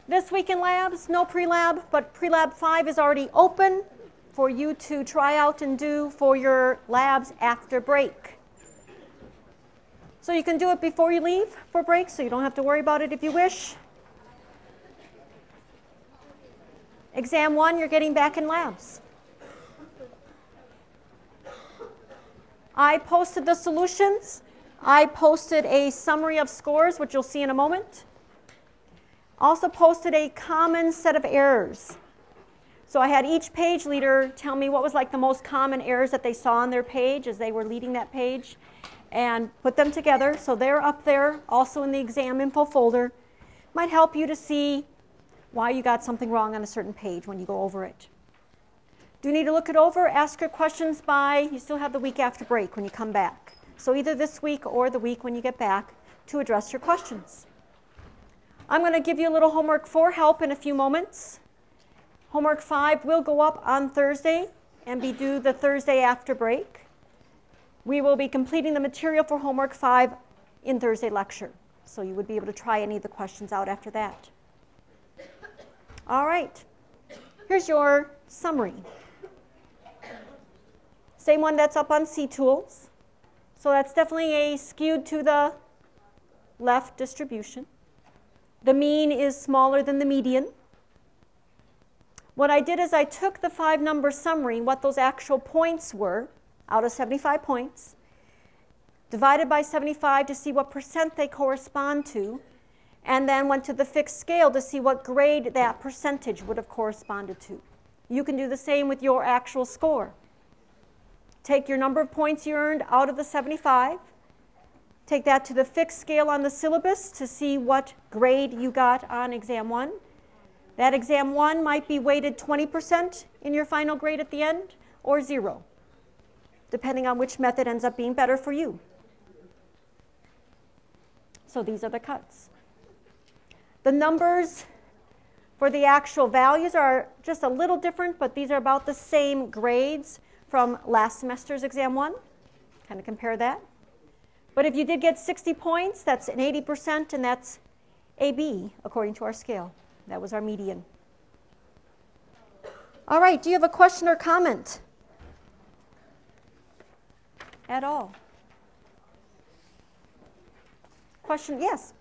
This week in labs, no pre-lab, but pre-lab 5 is already open for you to try out and do for your labs after break. So you can do it before you leave for break, so you don't have to worry about it if you wish. Exam 1, you're getting back in labs. I posted the solutions. I posted a summary of scores, which you'll see in a moment. Also posted a common set of errors. So I had each page leader tell me what was like the most common errors that they saw on their page as they were leading that page, and put them together. So they're up there, also in the exam info folder. Might help you to see why you got something wrong on a certain page when you go over it. Do you need to look it over? Ask your questions you still have the week after break when you come back. So either this week or the week when you get back to address your questions. I'm going to give you a little homework 4 help in a few moments. Homework 5 will go up on Thursday and be due the Thursday after break. We will be completing the material for homework 5 in Thursday lecture. So you would be able to try any of the questions out after that. All right. Here's your summary. Same one that's up on C Tools. So that's definitely a skewed to the left distribution. The mean is smaller than the median. What I did is I took the 5-number summary, what those actual points were, out of 75 points, divided by 75 to see what percent they correspond to, and then went to the fixed scale to see what grade that percentage would have corresponded to. You can do the same with your actual score. Take your number of points you earned out of the 75, take that to the fixed scale on the syllabus to see what grade you got on exam 1. That exam 1 might be weighted 20% in your final grade at the end, or 0, depending on which method ends up being better for you. So these are the cuts. The numbers for the actual values are just a little different, but these are about the same grades from last semester's exam 1. Kind of compare that. But if you did get 60 points, that's an 80%, and that's AB according to our scale. That was our median. All right, do you have a question or comment at all? Question? Yes?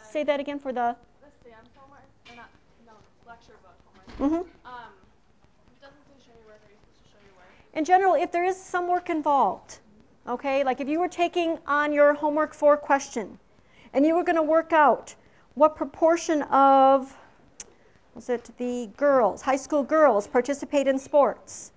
Say that again for the... The SAM's homework, or not, no, lecture book homework. Mm-hmm. It doesn't say show your work, are you supposed to show your work? In general, if there is some work involved, okay, like if you were taking on your homework 4 question, and you were going to work out what proportion of, was it the girls, high school girls participate in sports,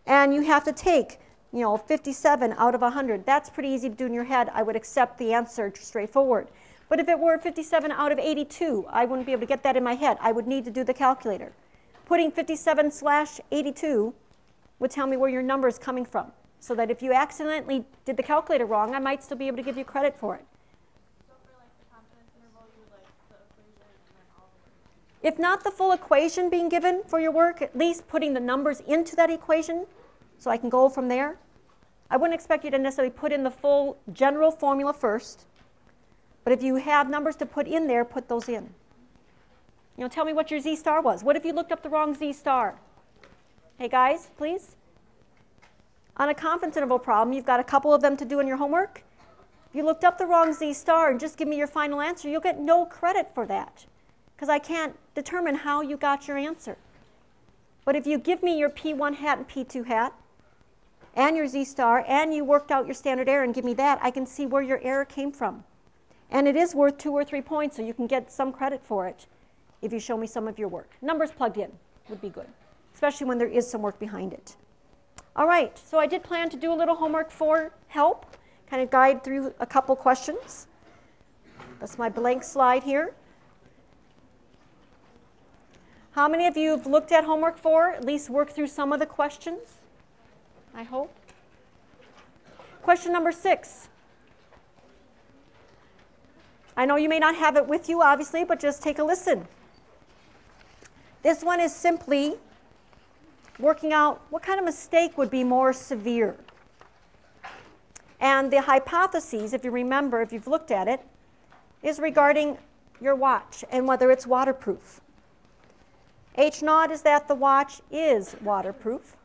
and you have to take, 57 out of 100, that's pretty easy to do in your head. I would accept the answer straightforward. But if it were 57 out of 82, I wouldn't be able to get that in my head. I would need to do the calculator. Putting 57/82 would tell me where your number is coming from, so that if you accidentally did the calculator wrong, I might still be able to give you credit for it. So for like the confidence interval, you would like the equation and then all the work? If not the full equation being given for your work, at least putting the numbers into that equation so I can go from there. I wouldn't expect you to necessarily put in the full general formula first, but if you have numbers to put in there, put those in. Tell me what your Z star was. What if you looked up the wrong Z star? Hey guys, please. On a confidence interval problem, you've got a couple of them to do in your homework. If you looked up the wrong Z star and just give me your final answer, you'll get no credit for that, because I can't determine how you got your answer. But if you give me your P1 hat and P2 hat, and your Z star, and you worked out your standard error and give me that, I can see where your error came from. And it is worth 2 or 3 points, so you can get some credit for it if you show me some of your work. Numbers plugged in would be good, especially when there is some work behind it. All right, so I did plan to do a little homework 4 help, kind of guide through a couple questions. That's my blank slide here. How many of you have looked at homework 4, at least worked through some of the questions? I hope. Question number 6. I know you may not have it with you, obviously, but just take a listen. This one is simply working out what kind of mistake would be more severe. And the hypotheses, if you remember, if you've looked at it, is regarding your watch and whether it's waterproof. H0 is that the watch is waterproof.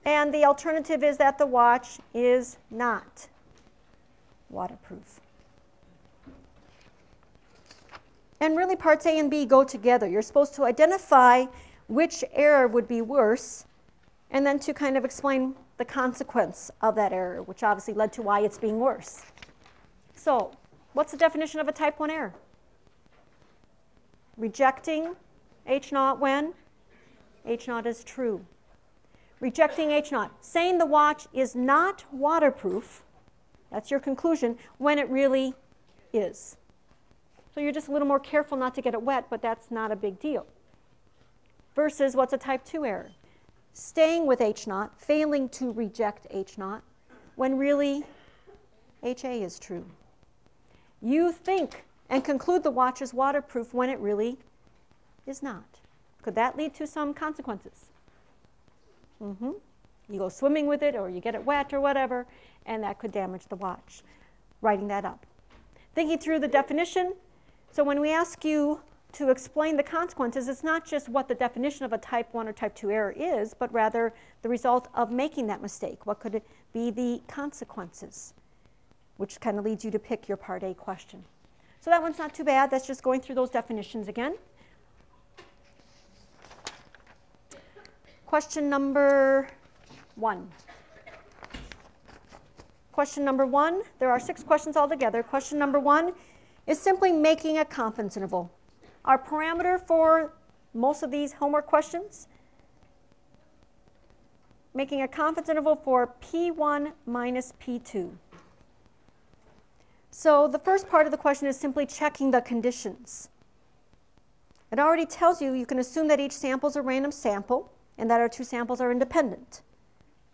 And the alternative is that the watch is not waterproof. And really parts A and B go together. You're supposed to identify which error would be worse and then to kind of explain the consequence of that error, which obviously led to why it's being worse. So, what's the definition of a type 1 error? Rejecting H0 when H0 is true. Rejecting H0, saying the watch is not waterproof, that's your conclusion, when it really is. So you're just a little more careful not to get it wet, but that's not a big deal. Versus what's a type 2 error? Staying with H0, failing to reject H0, when really HA is true. You think and conclude the watch is waterproof when it really is not. Could that lead to some consequences? You go swimming with it, or you get it wet or whatever, and that could damage the watch. Writing that up. Thinking through the definition. So when we ask you to explain the consequences, it's not just what the definition of a type 1 or type 2 error is, but rather the result of making that mistake. What could it be the consequences? Which kind of leads you to pick your part A question. So that one's not too bad. That's just going through those definitions again. Question number 1. Question number 1, there are 6 questions altogether. Question number 1 is simply making a confidence interval. Our parameter for most of these homework questions, making a confidence interval for P1 minus P2. So the first part of the question is simply checking the conditions. It already tells you can assume that each sample is a random sample and that our 2 samples are independent.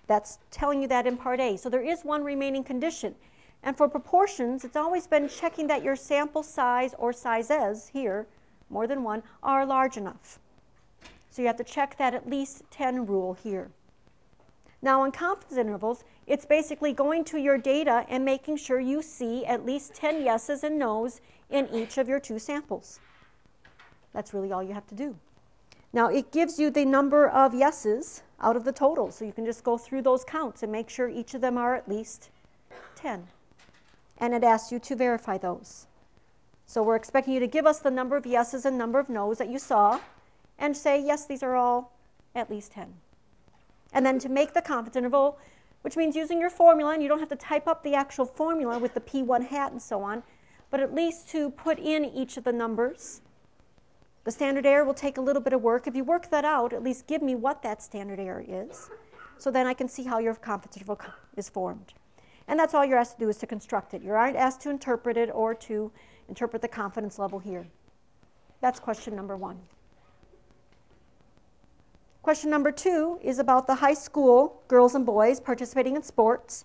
That's telling you that in part A. So there is one remaining condition. And for proportions, it's always been checking that your sample size or sizes here, more than one, are large enough. So you have to check that at least 10 rule here. Now in confidence intervals, it's basically going to your data and making sure you see at least 10 yeses and nos in each of your 2 samples. That's really all you have to do. Now it gives you the number of yeses out of the total, so you can just go through those counts and make sure each of them are at least 10. And it asks you to verify those. So we're expecting you to give us the number of yeses and number of nos that you saw and say, yes, these are all at least 10. And then to make the confidence interval, which means using your formula, and you don't have to type up the actual formula with the P1 hat and so on, but at least to put in each of the numbers. The standard error will take a little bit of work. If you work that out, at least give me what that standard error is, so then I can see how your confidence interval is formed. And that's all you're asked to do, is to construct it. You aren't asked to interpret it or to interpret the confidence level here. That's question number 1. Question number 2 is about the high school girls and boys participating in sports.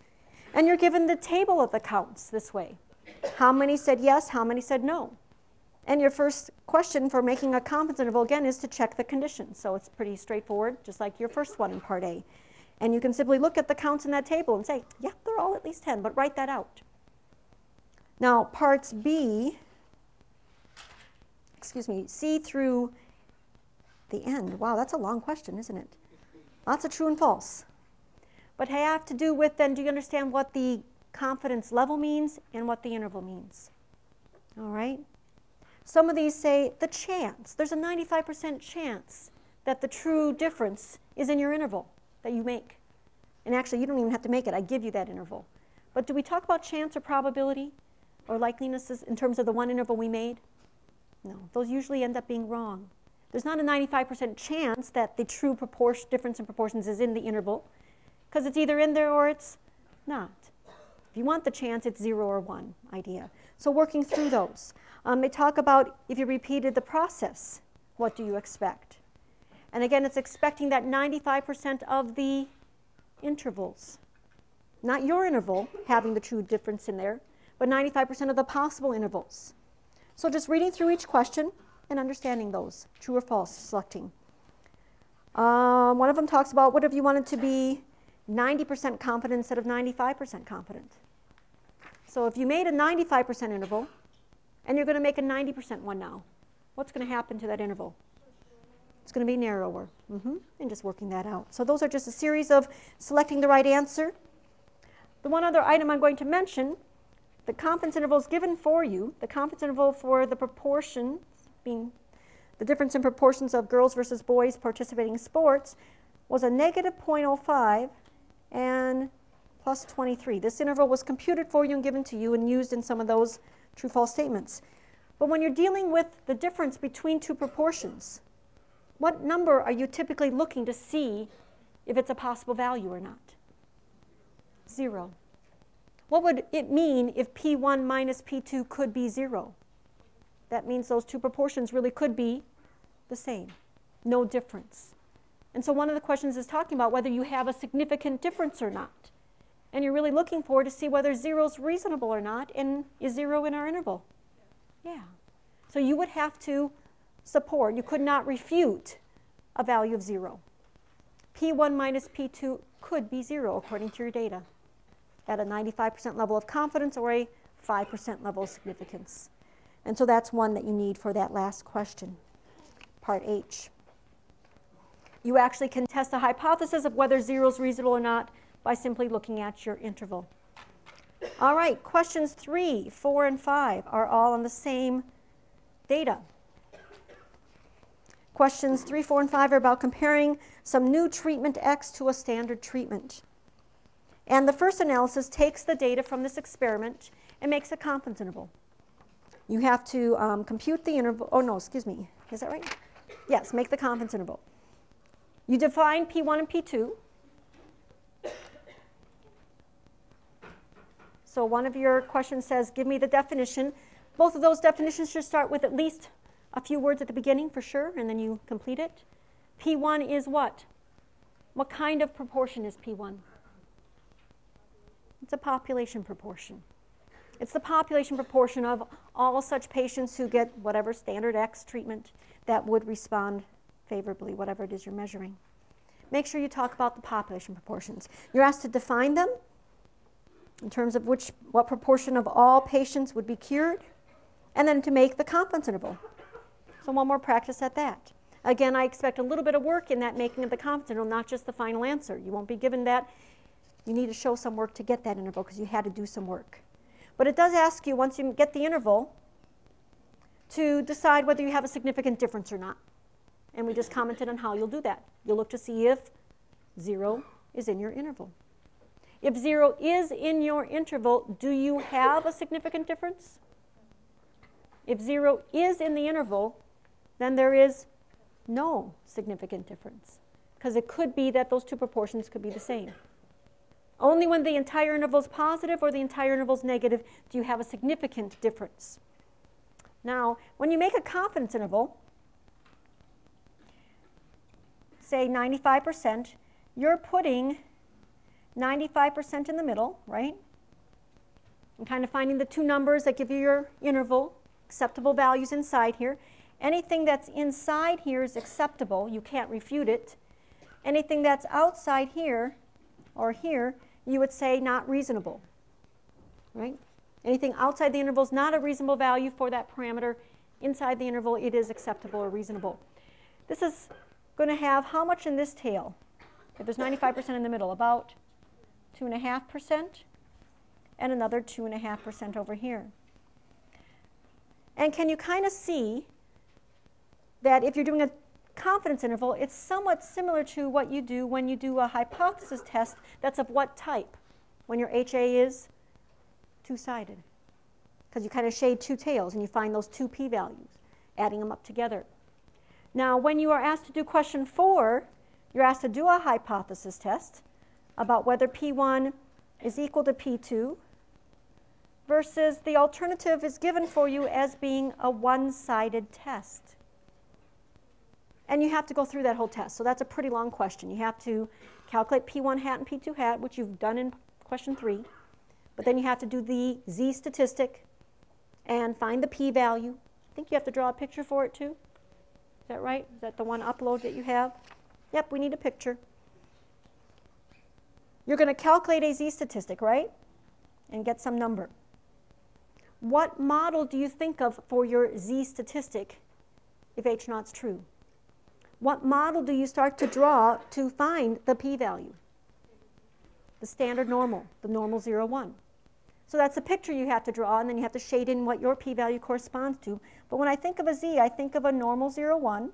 And you're given the table of the counts this way. How many said yes, how many said no? And your first question for making a confidence interval, again, is to check the conditions. So it's pretty straightforward, just like your first one in part A. And you can simply look at the counts in that table and say, yeah, they're all at least 10, but write that out. Now, parts B, C through the end. Wow, that's a long question, isn't it? Lots of true and false. But they have to do with, then, do you understand what the confidence level means and what the interval means? All right? Some of these say the chance. There's a 95% chance that the true difference is in your interval that you make. And actually, you don't even have to make it. I give you that interval. But do we talk about chance or probability or likeliness in terms of the one interval we made? No. Those usually end up being wrong. There's not a 95% chance that the true difference in proportions is in the interval, because it's either in there or it's not. If you want the chance, it's 0 or 1 idea. So working through those. They talk about if you repeated the process, what do you expect? And again, it's expecting that 95% of the intervals. Not your interval having the true difference in there, but 95% of the possible intervals. So just reading through each question, and understanding those, true or false, selecting. One of them talks about what if you wanted to be 90% confident instead of 95% confident. So if you made a 95% interval, and you're going to make a 90% one now, what's going to happen to that interval? It's going to be narrower, and just working that out. So those are just a series of selecting the right answer. The one other item I'm going to mention, the confidence interval is given for you. The confidence interval for the proportion, being the difference in proportions of girls versus boys participating in sports, was a negative 0.05 and plus 23. This interval was computed for you and given to you and used in some of those true-false statements. But when you're dealing with the difference between two proportions, what number are you typically looking to see if it's a possible value or not? 0. What would it mean if P1 minus P2 could be 0? That means those two proportions really could be the same, no difference. And so one of the questions is talking about whether you have a significant difference or not. And you're really looking for to see whether 0 is reasonable or not, and is 0 in our interval? Yeah. So you would have to support, you could not refute a value of 0. P1 minus P2 could be 0 according to your data at a 95% level of confidence or a 5% level of significance. And so that's one that you need for that last question, part H. You actually can test a hypothesis of whether 0 is reasonable or not by simply looking at your interval. All right, questions 3, 4, and 5 are all on the same data. Questions 3, 4, and 5 are about comparing some new treatment X to a standard treatment. And the first analysis takes the data from this experiment and makes a confidence interval. You have to compute the interval. Oh, no, excuse me. Is that right? Yes, make the confidence interval. You define P1 and P2. So one of your questions says, give me the definition. Both of those definitions should start with at least a few words at the beginning for sure, and then you complete it. P1 is what? What kind of proportion is P1? It's a population proportion. It's the population proportion of all such patients who get whatever standard X treatment that would respond favorably, whatever it is you're measuring. Make sure you talk about the population proportions. You're asked to define them in terms of what proportion of all patients would be cured, and then to make the confidence interval. So one more practice at that. Again, I expect a little bit of work in that making of the confidence interval, not just the final answer. You won't be given that. You need to show some work to get that interval because you had to do some work. But it does ask you, once you get the interval, to decide whether you have a significant difference or not. And we just commented on how you'll do that. You'll look to see if 0 is in your interval. If 0 is in your interval, do you have a significant difference? If 0 is in the interval, then there is no significant difference, because it could be that those two proportions could be the same. Only when the entire interval is positive or the entire interval is negative do you have a significant difference. Now, when you make a confidence interval, say 95%, you're putting 95% in the middle, right? And kind of finding the two numbers that give you your interval, acceptable values inside here. Anything that's inside here is acceptable. You can't refute it. Anything that's outside here or here, you would say not reasonable, right? Anything outside the interval is not a reasonable value for that parameter. Inside the interval, it is acceptable or reasonable. This is going to have how much in this tail? If there's 95% in the middle, about 2.5%, and another 2.5% over here. And can you kind of see that if you're doing a confidence interval, it's somewhat similar to what you do when you do a hypothesis test that's of what type? When your HA is two-sided. Because you kind of shade two tails and you find those two p-values, adding them up together. Now, when you are asked to do question 4, you're asked to do a hypothesis test about whether P1 is equal to P2 versus the alternative is given for you as being a one-sided test. And you have to go through that whole test. So that's a pretty long question. You have to calculate P1 hat and P2 hat, which you've done in question 3. But then you have to do the Z statistic and find the p-value think you have to draw a picture for it too. Is that right? Is that the one upload that you have? Yep, we need a picture. You're going to calculate a z-statistic, right? And get some number. What model do you think of for your z-statistic if h naught's true? What model do you start to draw to find the p-value? The standard normal, the normal 0, 1. So that's a picture you have to draw, and then you have to shade in what your p-value corresponds to. But when I think of a z, I think of a normal 0, 1.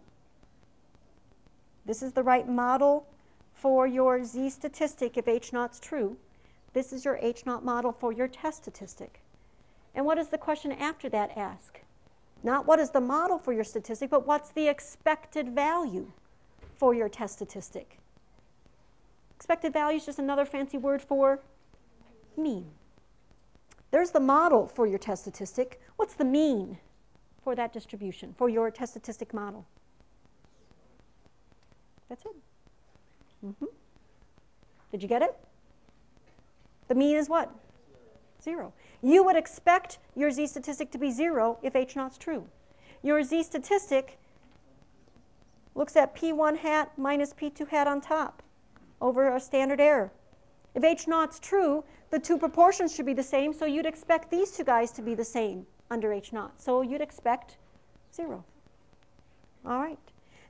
This is the right model for your z-statistic if h naught's true. This is your h naught model for your test statistic. And what does the question after that ask? Not what is the model for your statistic, but what's the expected value for your test statistic? Expected value is just another fancy word for mean. There's the model for your test statistic. What's the mean for that distribution, for your test statistic model? That's it. Did you get it? The mean is what? 0. You would expect your z-statistic to be 0 if h naught's true. Your z-statistic looks at p1 hat minus p2 hat on top over a standard error. If h naught's true, the two proportions should be the same, so you'd expect these two guys to be the same under h naught. So you'd expect 0. All right.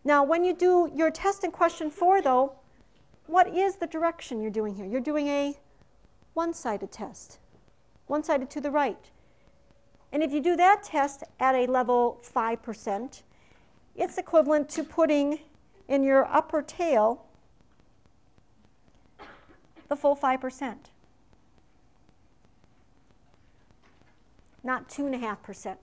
Now, when you do your test in question 4, though, what is the direction you're doing here? You're doing a one-sided test, one-sided to the right. And if you do that test at a level 5%, it's equivalent to putting in your upper tail the full 5%, not 2.5%.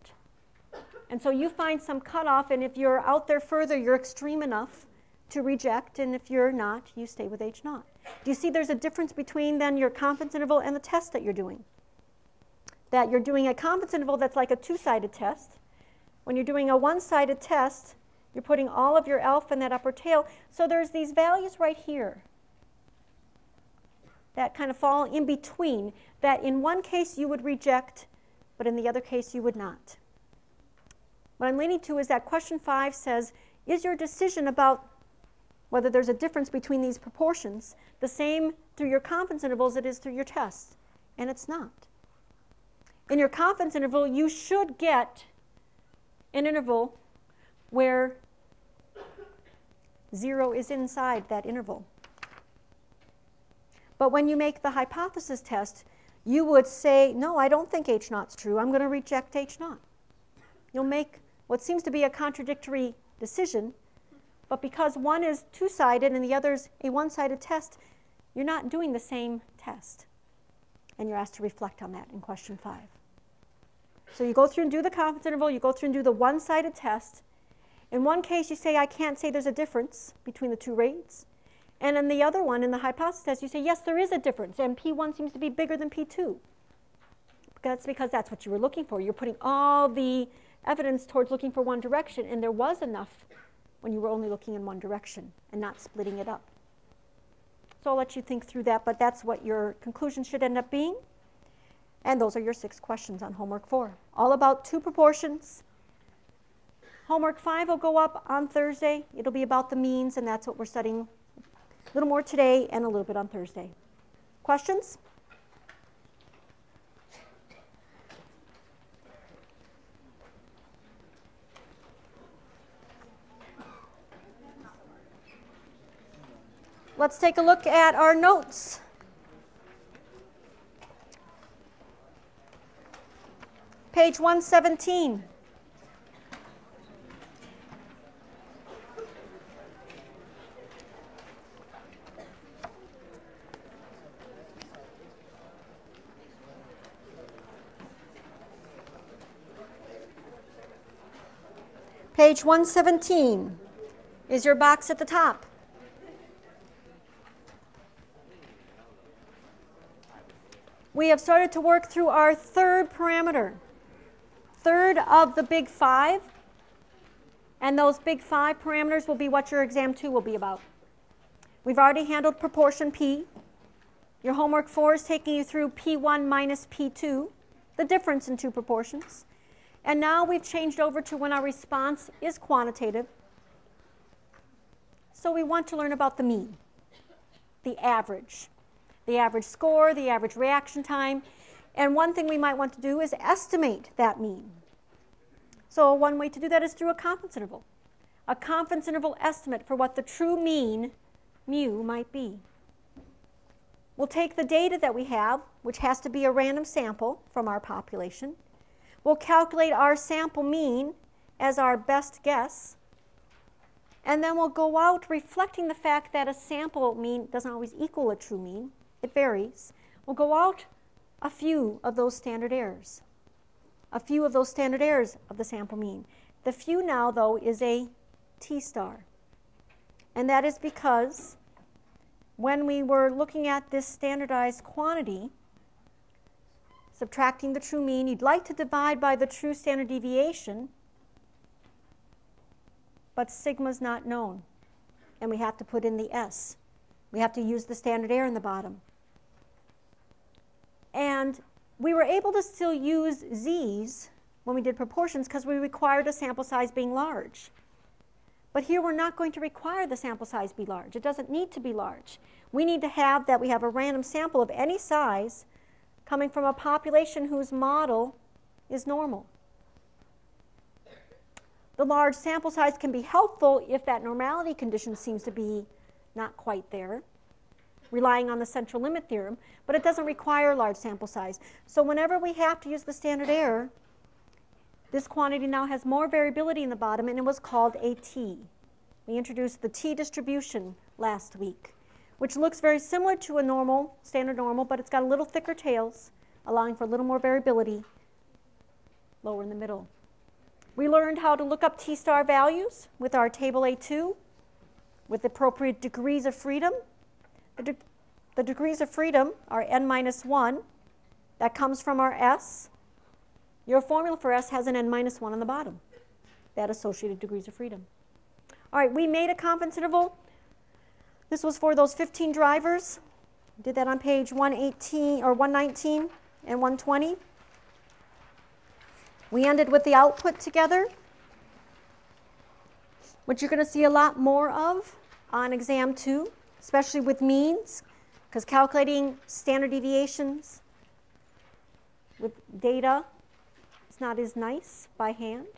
And so you find some cutoff, and if you're out there further, you're extreme enough to reject, and if you're not, you stay with h naught. Do you see there's a difference between then your confidence interval and the test that you're doing? That you're doing a confidence interval that's like a two-sided test. When you're doing a one-sided test, you're putting all of your alpha in that upper tail. So there's these values right here that kind of fall in between, that in one case you would reject, but in the other case you would not. What I'm leaning to is that question 5 says, is your decision about whether there's a difference between these proportions the same through your confidence interval as it is through your test? And it's not. In your confidence interval, you should get an interval where 0 is inside that interval. But when you make the hypothesis test, you would say, no, I don't think h naught's true. I'm going to reject h naught. You'll make what seems to be a contradictory decision, but because one is two-sided and the other's a one-sided test, you're not doing the same test. And you're asked to reflect on that in question 5. So you go through and do the confidence interval, you go through and do the one-sided test. In one case, you say, I can't say there's a difference between the two rates. And in the other one, in the hypothesis test, you say, yes, there is a difference, and P1 seems to be bigger than P2. That's because that's what you were looking for. You're putting all the evidence towards looking for one direction, and there was enough when you were only looking in one direction and not splitting it up. So I'll let you think through that, but that's what your conclusion should end up being. And those are your 6 questions on homework 4. All about two proportions. Homework 5 will go up on Thursday. It'll be about the means, and that's what we're studying a little more today and a little bit on Thursday. Questions? Let's take a look at our notes. Page 117. Page 117 is your box at the top. We have started to work through our third parameter, third of the big 5, and those big 5 parameters will be what your exam 2 will be about. We've already handled proportion P. Your homework 4 is taking you through P1 minus P2, the difference in two proportions. And now we've changed over to when our response is quantitative. So we want to learn about the mean, the average score, the average reaction time. And one thing we might want to do is estimate that mean. So one way to do that is through a confidence interval. A confidence interval estimate for what the true mean, mu, might be. We'll take the data that we have, which has to be a random sample from our population. We'll calculate our sample mean as our best guess. And then we'll go out reflecting the fact that a sample mean doesn't always equal a true mean. It varies. We'll go out a few of those standard errors. A few of those standard errors of the sample mean. The few now, though, is a T star. And that is because when we were looking at this standardized quantity, subtracting the true mean, you'd like to divide by the true standard deviation, but sigma's not known. And we have to put in the S. We have to use the standard error in the bottom. And we were able to still use Z's when we did proportions because we required a sample size being large. But here we're not going to require the sample size be large. It doesn't need to be large. We need to have that we have a random sample of any size coming from a population whose model is normal. The large sample size can be helpful if that normality condition seems to be not quite there, relying on the central limit theorem, but it doesn't require a large sample size. So whenever we have to use the standard error, this quantity now has more variability in the bottom, and it was called a T. We introduced the T distribution last week, which looks very similar to a normal, standard normal, but it's got a little thicker tails, allowing for a little more variability lower in the middle. We learned how to look up T star values with our table A2 with appropriate degrees of freedom. The degrees of freedom are n minus 1. That comes from our S. Your formula for S has an n minus 1 on the bottom, that associated degrees of freedom. All right, we made a confidence interval. This was for those 15 drivers. Did that on page 118 or 119 and 120. We ended with the output together, which you're going to see a lot more of on exam 2, especially with means, because calculating standard deviations with data is not as nice by hand.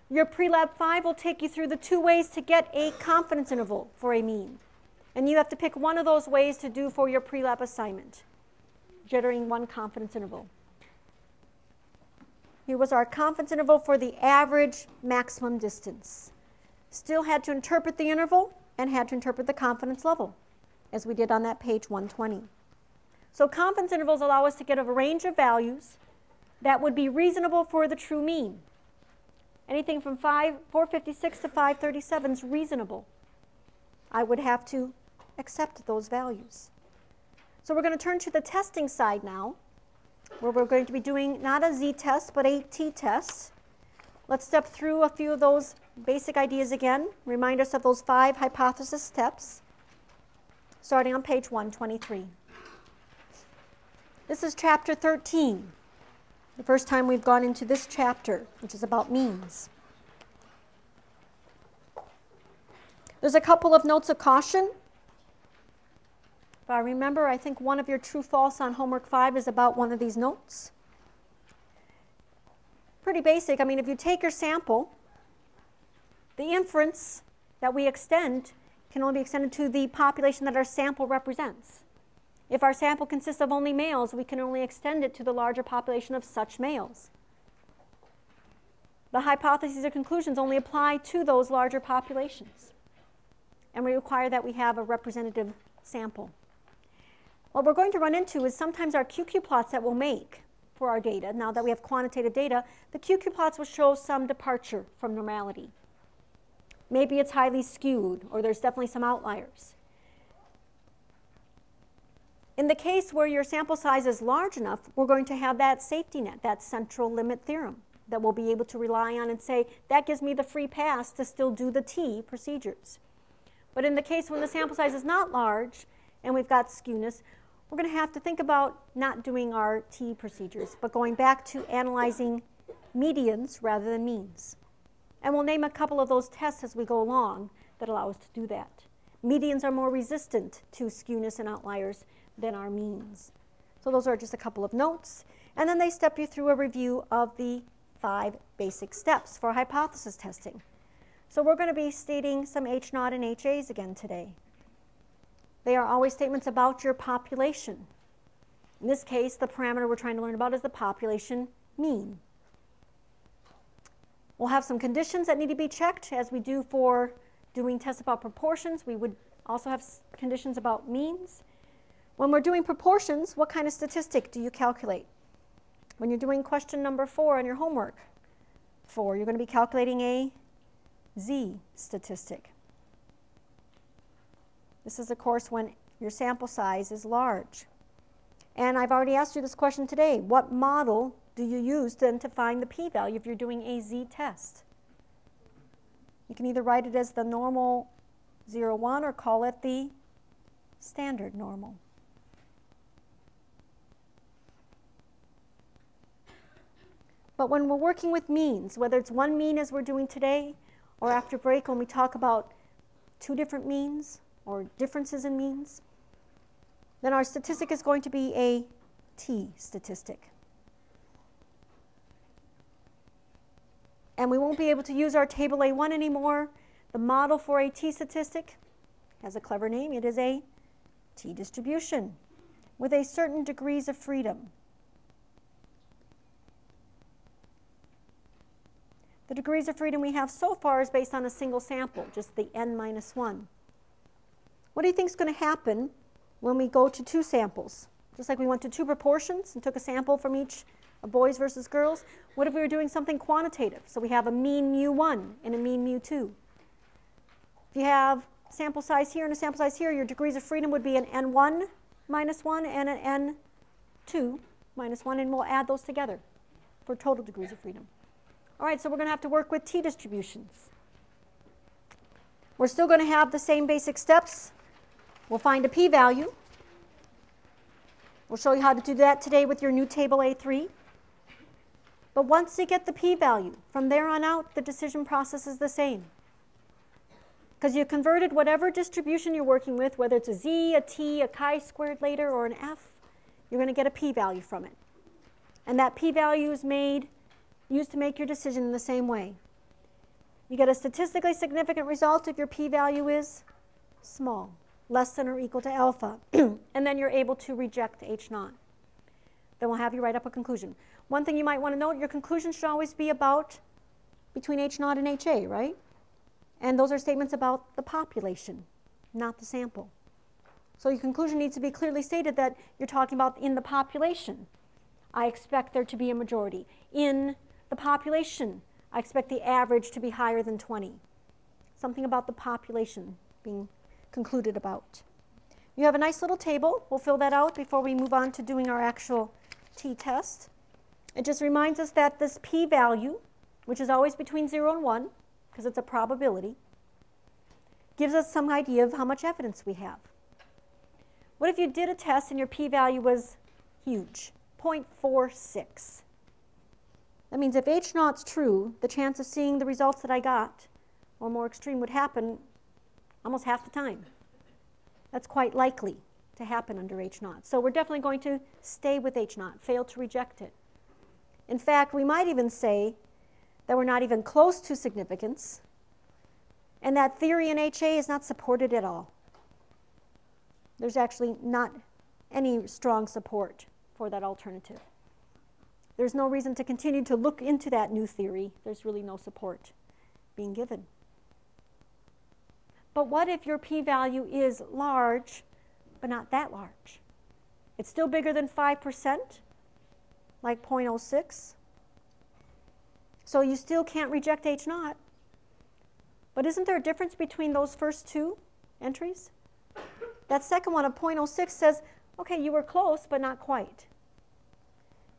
Your pre-lab 5 will take you through the 2 ways to get a confidence interval for a mean. And you have to pick one of those ways to do for your pre-lab assignment, generating one confidence interval. Here was our confidence interval for the average maximum distance. Still had to interpret the interval and had to interpret the confidence level, as we did on that page 120. So confidence intervals allow us to get a range of values that would be reasonable for the true mean. Anything from 456 to 537 is reasonable. I would have to accept those values. So we're going to turn to the testing side now, where we're going to be doing not a z-test, but a t-test. Let's step through a few of those basic ideas again. Remind us of those 5 hypothesis steps, starting on page 123. This is chapter 13, the first time we've gone into this chapter, which is about means. There's a couple of notes of caution. If I remember, I think one of your true-false on homework 5 is about one of these notes. Pretty basic. I mean, if you take your sample, the inference that we extend can only be extended to the population that our sample represents. If our sample consists of only males, we can only extend it to the larger population of such males. The hypotheses or conclusions only apply to those larger populations. And we require that we have a representative sample. What we're going to run into is sometimes our QQ plots that we'll make for our data, now that we have quantitative data, the QQ plots will show some departure from normality. Maybe it's highly skewed, or there's definitely some outliers. In the case where your sample size is large enough, we're going to have that safety net, that central limit theorem, that we'll be able to rely on and say, that gives me the free pass to still do the T procedures. But in the case when the sample size is not large, and we've got skewness, we're going to have to think about not doing our T procedures, but going back to analyzing medians rather than means. And we'll name a couple of those tests as we go along that allow us to do that. Medians are more resistant to skewness and outliers than our means. So those are just a couple of notes. And then they step you through a review of the 5 basic steps for hypothesis testing. So we're going to be stating some H0 and HAs again today. They are always statements about your population. In this case, the parameter we're trying to learn about is the population mean. We'll have some conditions that need to be checked as we do for doing tests about proportions. We would also have conditions about means. When we're doing proportions, what kind of statistic do you calculate? When you're doing question number 4 on your homework, you're going to be calculating a Z statistic. This is, of course, when your sample size is large. And I've already asked you this question today. What model do you use then to find the p-value if you're doing a Z test? You can either write it as the normal 0, 1 or call it the standard normal. But when we're working with means, whether it's one mean as we're doing today, or after break when we talk about 2 different means or differences in means, then our statistic is going to be a t statistic. And we won't be able to use our table A1 anymore. The model for a t statistic has a clever name. It is a t distribution with a certain degrees of freedom. The degrees of freedom we have so far is based on a single sample, just the n minus 1. What do you think is going to happen when we go to 2 samples? Just like we went to 2 proportions and took a sample from each of boys versus girls, what if we were doing something quantitative? So we have a mean mu1 and a mean mu2. If you have sample size here and a sample size here, your degrees of freedom would be an n1 minus 1 and an n2 minus 1, and we'll add those together for total degrees of freedom. All right, so we're going to have to work with t distributions. We're still going to have the same basic steps. We'll find a p-value. We'll show you how to do that today with your new table A3. But once you get the p-value, from there on out, the decision process is the same. Because you converted whatever distribution you're working with, whether it's a z, a t, a chi-squared later, or an f, you're going to get a p-value from it. And that p-value is used to make your decision in the same way. You get a statistically significant result if your p-value is small, less than or equal to alpha, and then you're able to reject H0. Then we'll have you write up a conclusion. One thing you might want to note, your conclusion should always be about between H0 and HA, right? And those are statements about the population, not the sample. So your conclusion needs to be clearly stated that you're talking about in the population. I expect there to be a majority. In the population, I expect the average to be higher than 20. Something about the population being concluded about. You have a nice little table. We'll fill that out before we move on to doing our actual t-test. It just reminds us that this p-value, which is always between 0 and 1, because it's a probability, gives us some idea of how much evidence we have. What if you did a test and your p-value was huge, 0.46? That means if H0 is true, the chance of seeing the results that I got, or more extreme, would happen almost half the time. That's quite likely to happen under H0. So we're definitely going to stay with H0, fail to reject it. In fact, we might even say that we're not even close to significance, and that theory in HA is not supported at all. There's actually not any strong support for that alternative. There's no reason to continue to look into that new theory. There's really no support being given. But what if your p-value is large, but not that large? It's still bigger than 5%, like 0.06. So you still can't reject H0. But isn't there a difference between those first 2 entries? That second one of 0.06 says, okay, you were close, but not quite.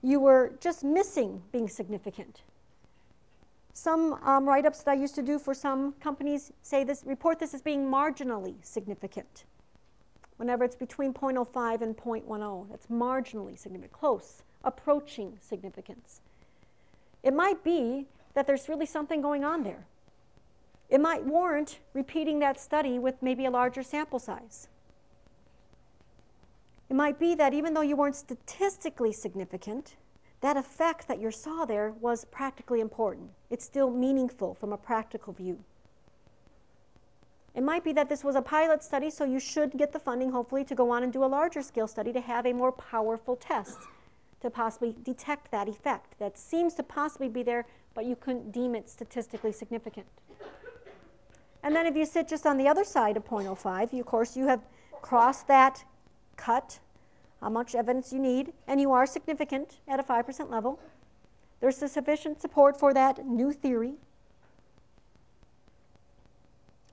You were just missing being significant. Some write-ups that I used to do for some companies say this, report this as being marginally significant. Whenever it's between 0.05 and 0.10, that's marginally significant, close, approaching significance. It might be that there's really something going on there. It might warrant repeating that study with maybe a larger sample size. It might be that even though you weren't statistically significant, that effect that you saw there was practically important. It's still meaningful from a practical view. It might be that this was a pilot study, so you should get the funding, hopefully, to go on and do a larger scale study to have a more powerful test to possibly detect that effect that seems to possibly be there, but you couldn't deem it statistically significant. And then if you sit just on the other side of 0.05, of course, you have crossed that cut, how much evidence you need, and you are significant at a 5% level. There's sufficient support for that new theory.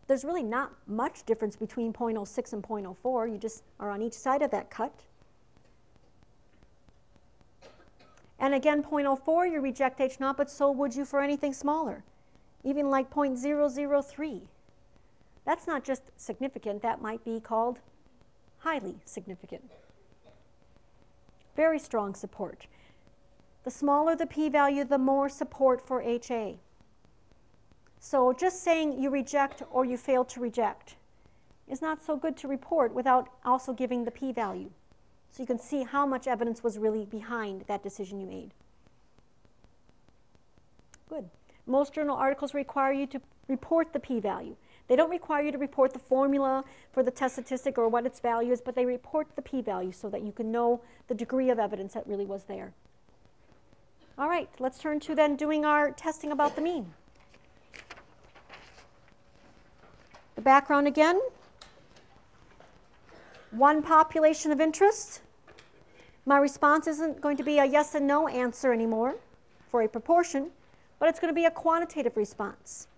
There's really not much difference between 0.06 and 0.04. You just are on each side of that cut. And again, 0.04, you reject H0, but so would you for anything smaller, even like 0.003. That's not just significant. That might be called highly significant. Very strong support. The smaller the p-value, the more support for HA. So just saying you reject or you fail to reject is not so good to report without also giving the p-value. So you can see how much evidence was really behind that decision you made. Good. Most journal articles require you to report the p-value. They don't require you to report the formula for the test statistic or what its value is, but they report the p-value so that you can know the degree of evidence that really was there. All right, let's turn to then doing our testing about the mean. The background again. One population of interest. My response isn't going to be a yes and no answer anymore for a proportion, but it's going to be a quantitative response.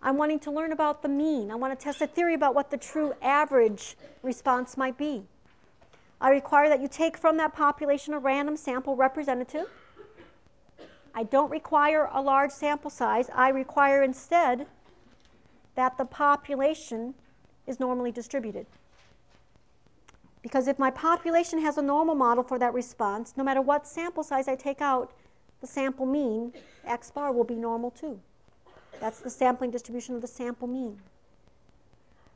I'm wanting to learn about the mean. I want to test a theory about what the true average response might be. I require that you take from that population a random sample representative. I don't require a large sample size. I require instead that the population is normally distributed. Because if my population has a normal model for that response, no matter what sample size I take out, the sample mean, x bar, will be normal too. That's the sampling distribution of the sample mean.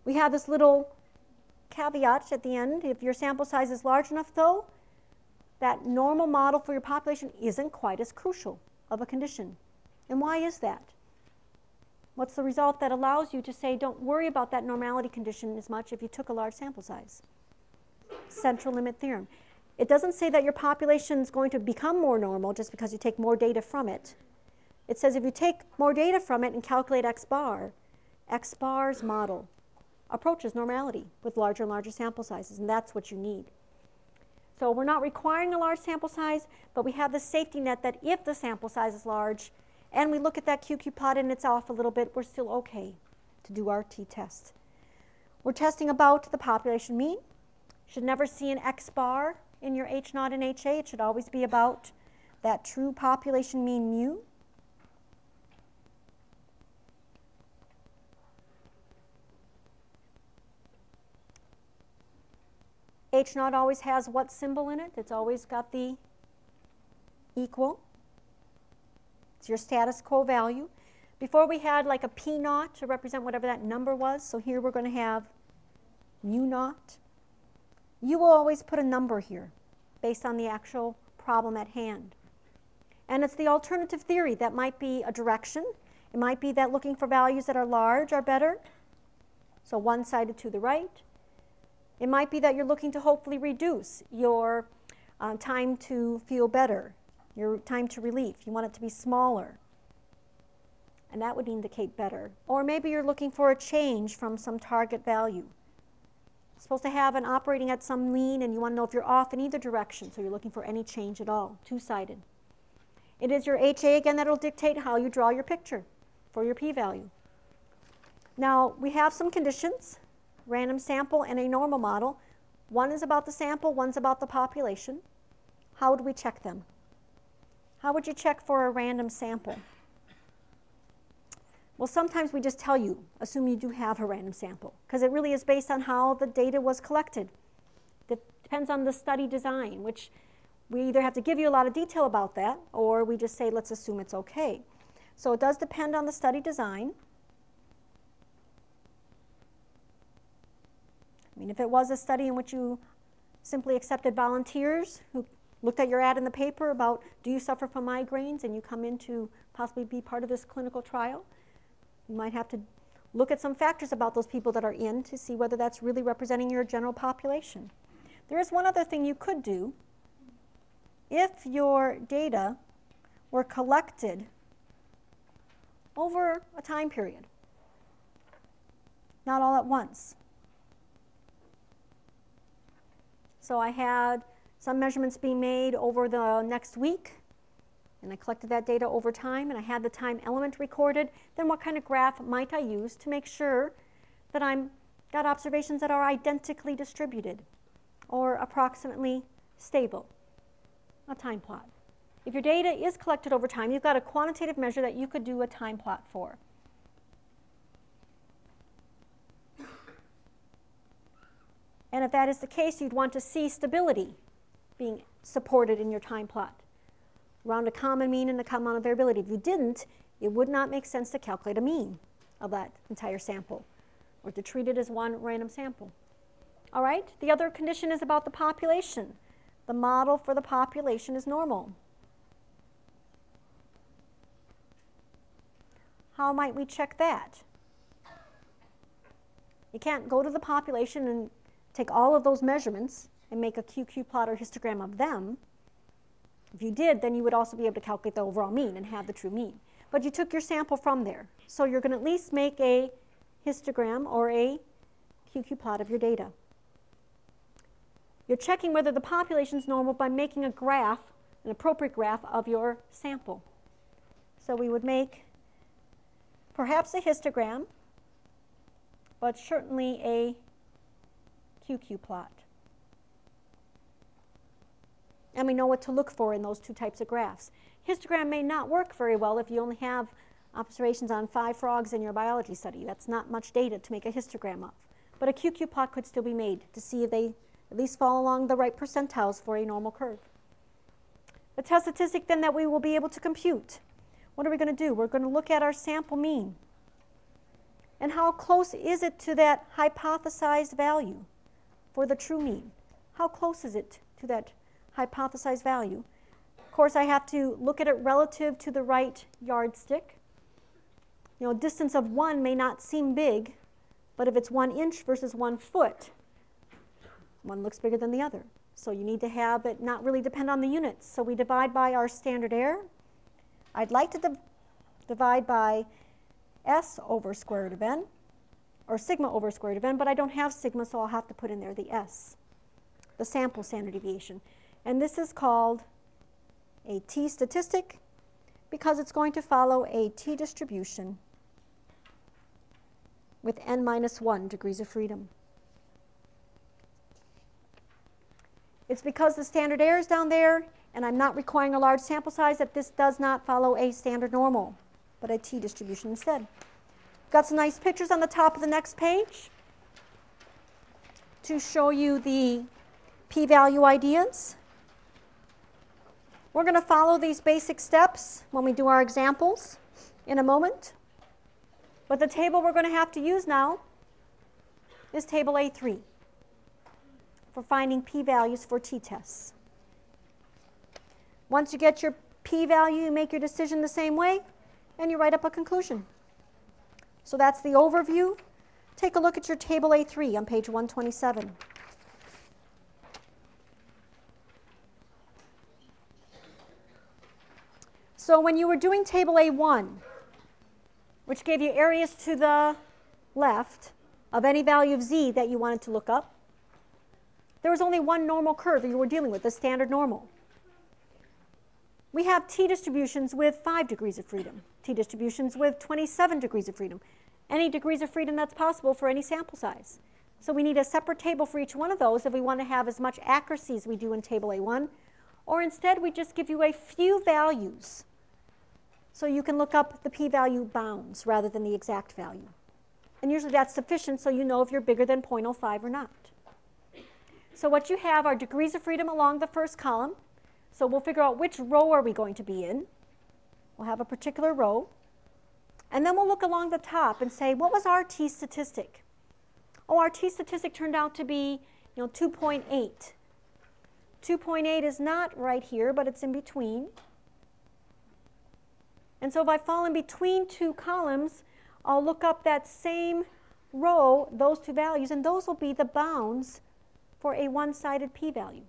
We have this little caveat at the end. If your sample size is large enough, though, that normal model for your population isn't quite as crucial of a condition. And why is that? What's the result that allows you to say, don't worry about that normality condition as much if you took a large sample size? Central limit theorem. It doesn't say that your population is going to become more normal just because you take more data from it. It says if you take more data from it and calculate x bar's model approaches normality with larger and larger sample sizes, and that's what you need. So we're not requiring a large sample size, but we have the safety net that if the sample size is large and we look at that QQ plot and it's off a little bit, we're still okay to do our t-test. We're testing about the population mean. Should never see an x bar in your H0 and HA. It should always be about that true population mean mu. H0 always has what symbol in it? It's always got the equal. It's your status quo value. Before we had like a P0 to represent whatever that number was. So here we're going to have mu naught. You will always put a number here based on the actual problem at hand. And it's the alternative theory that might be a direction. It might be that looking for values that are large are better. So one-sided to the right. It might be that you're looking to hopefully reduce your time to feel better, your time to relief. You want it to be smaller. And that would indicate better. Or maybe you're looking for a change from some target value. It's supposed to have an operating at some mean, and you want to know if you're off in either direction. So you're looking for any change at all, two-sided. It is your HA, again, that will dictate how you draw your picture for your p-value. Now, we have some conditions. Random sample and a normal model. One is about the sample, one's about the population. How would we check them? How would you check for a random sample? Well, sometimes we just tell you, assume you do have a random sample, because it really is based on how the data was collected. It depends on the study design, which We either have to give you a lot of detail about that, or we just say, let's assume it's okay. So it does depend on the study design. I mean, if it was a study in which you simply accepted volunteers who looked at your ad in the paper about, do you suffer from migraines, and you come in to possibly be part of this clinical trial, you might have to look at some factors about those people that are in to see whether that's really representing your general population. There is one other thing you could do. If your data were collected over a time period, not all at once. So I had some measurements being made over the next week, and I collected that data over time, and I had the time element recorded, then what kind of graph might I use to make sure that I've got observations that are identically distributed or approximately stable? A time plot. If your data is collected over time, you've got a quantitative measure that you could do a time plot for. And if that is the case, you'd want to see stability being supported in your time plot around a common mean and a common amount of variability. If you didn't, it would not make sense to calculate a mean of that entire sample or to treat it as one random sample. All right, the other condition is about the population. The model for the population is normal. How might we check that? You can't go to the population and take all of those measurements and make a QQ plot or histogram of them. If you did, then you would also be able to calculate the overall mean and have the true mean. But you took your sample from there. So you're going to at least make a histogram or a QQ plot of your data. You're checking whether the population is normal by making a graph, an appropriate graph of your sample. So we would make perhaps a histogram, but certainly a QQ plot. And we know what to look for in those two types of graphs. Histogram may not work very well if you only have observations on 5 frogs in your biology study. That's not much data to make a histogram of. But a QQ plot could still be made to see if they at least fall along the right percentiles for a normal curve. The test statistic then that we will be able to compute. What are we going to do? We're going to look at our sample mean. And how close is it to that hypothesized value for the true mean? How close is it to that hypothesized value? Of course, I have to look at it relative to the right yardstick. You know, a distance of 1 may not seem big, but if it's 1 inch versus 1 foot, one looks bigger than the other. So you need to have it not really depend on the units. So we divide by our standard error. I'd like to divide by S over square root of n, or sigma over square root of n, but I don't have sigma, so I'll have to put in there the S, the sample standard deviation. And this is called a t statistic because it's going to follow a t distribution with n minus 1 degrees of freedom. It's because the standard error is down there and I'm not requiring a large sample size that this does not follow a standard normal, but a t distribution instead. Got some nice pictures on the top of the next page to show you the p-value ideas. We're going to follow these basic steps when we do our examples in a moment. But the table we're going to have to use now is table A3 for finding p-values for t-tests. Once you get your p-value, you make your decision the same way, and you write up a conclusion. So that's the overview. Take a look at your table A3 on page 127. So when you were doing table A1, which gave you areas to the left of any value of z that you wanted to look up, there was only one normal curve that you were dealing with, the standard normal. We have t distributions with 5 degrees of freedom, t distributions with 27 degrees of freedom, any degrees of freedom that's possible for any sample size. So we need a separate table for each one of those if we want to have as much accuracy as we do in table A1, or instead we just give you a few values so you can look up the p-value bounds rather than the exact value. And usually that's sufficient so you know if you're bigger than 0.05 or not. So what you have are degrees of freedom along the first column, So we'll figure out which row are we going to be in. We'll have a particular row. And then we'll look along the top and say, what was our t-statistic? Oh, our t-statistic turned out to be 2.8. 2.8 is not right here, but it's in between. And so if I fall in between two columns, I'll look up that same row, those two values, and those will be the bounds for a one-sided p-value.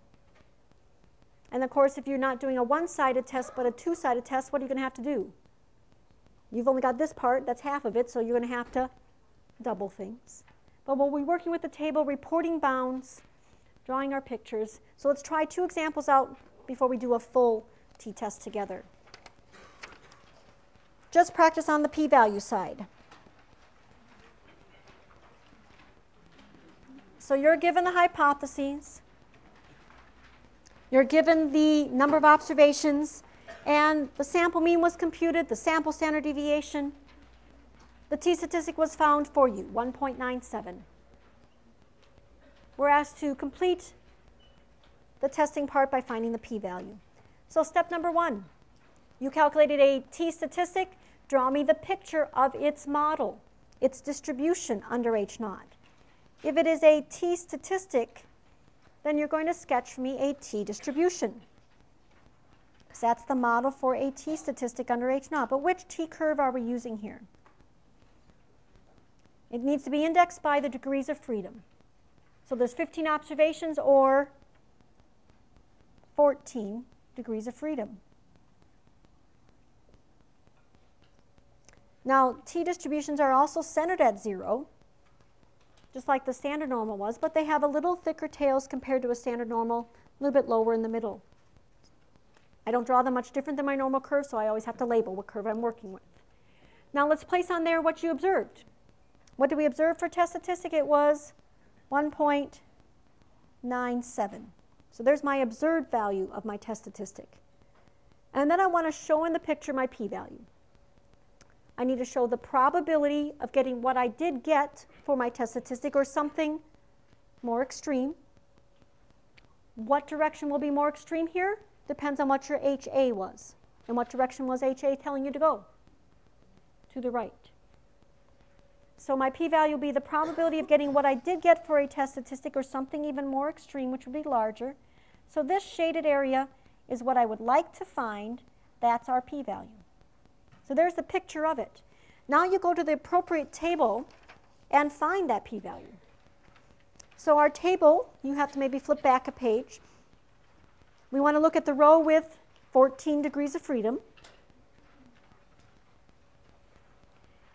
And of course, if you're not doing a one-sided test but a two-sided test, what are you going to have to do? You've only got this part, that's half of it, so you're going to have to double things. But we'll be working with the table, reporting bounds, drawing our pictures. So let's try two examples out before we do a full t-test together. Just practice on the p-value side. So you're given the hypotheses, you're given the number of observations, and the sample mean was computed, the sample standard deviation. The t-statistic was found for you, 1.97. We're asked to complete the testing part by finding the p-value. So step number 1, you calculated a t-statistic. Draw me the picture of its model, its distribution under H0. If it is a t-statistic, then you're going to sketch for me a t-distribution. Because that's the model for a t-statistic under H0. But which t-curve are we using here? It needs to be indexed by the degrees of freedom. So there's 15 observations or 14 degrees of freedom. Now, t-distributions are also centered at 0, just like the standard normal was, but they have a little thicker tails compared to a standard normal, a little bit lower in the middle. I don't draw them much different than my normal curve, so I always have to label what curve I'm working with. Now let's place on there what you observed. What did we observe for test statistic? It was 1.97. So there's my observed value of my test statistic. And then I want to show in the picture my p-value. I need to show the probability of getting what I did get for my test statistic or something more extreme. What direction will be more extreme here? Depends on what your HA was. And what direction was HA telling you to go? To the right. So my p-value will be the probability of getting what I did get for a test statistic or something even more extreme, which would be larger. So this shaded area is what I would like to find. That's our p-value. So there's the picture of it. Now you go to the appropriate table and find that p-value. So our table, you have to maybe flip back a page. We want to look at the row with 14 degrees of freedom.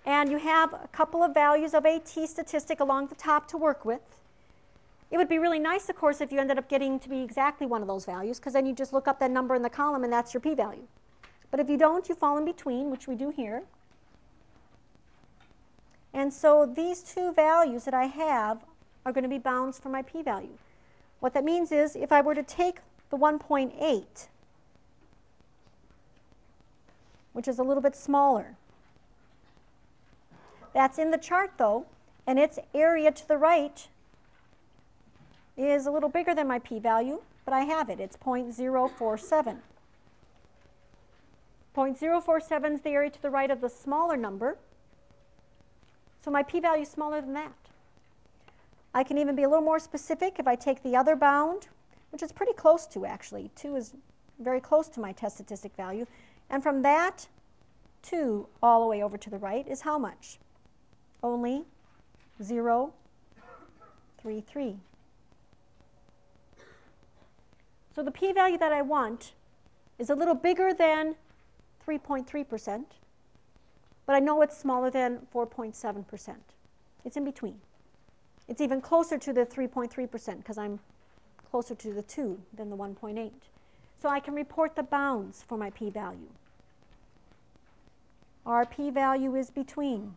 And you have a couple of values of a t-statistic along the top to work with. It would be really nice, of course, if you ended up getting to be exactly one of those values, because then you just look up that number in the column and that's your p-value. But if you don't, you fall in between, which we do here. And so these two values that I have are going to be bounds for my p-value. What that means is if I were to take the 1.8, which is a little bit smaller, that's in the chart though, and its area to the right is a little bigger than my p-value, but I have it. It's 0.047. 0.047 is the area to the right of the smaller number. So my p-value is smaller than that. I can even be a little more specific if I take the other bound, which is pretty close to actually. 2 is very close to my test statistic value. And from that 2 all the way over to the right is how much? Only 0.033. So the p-value that I want is a little bigger than 3.3%, but I know it's smaller than 4.7%. It's in between. It's even closer to the 3.3% because I'm closer to the 2 than the 1.8. So I can report the bounds for my p-value. Our p-value is between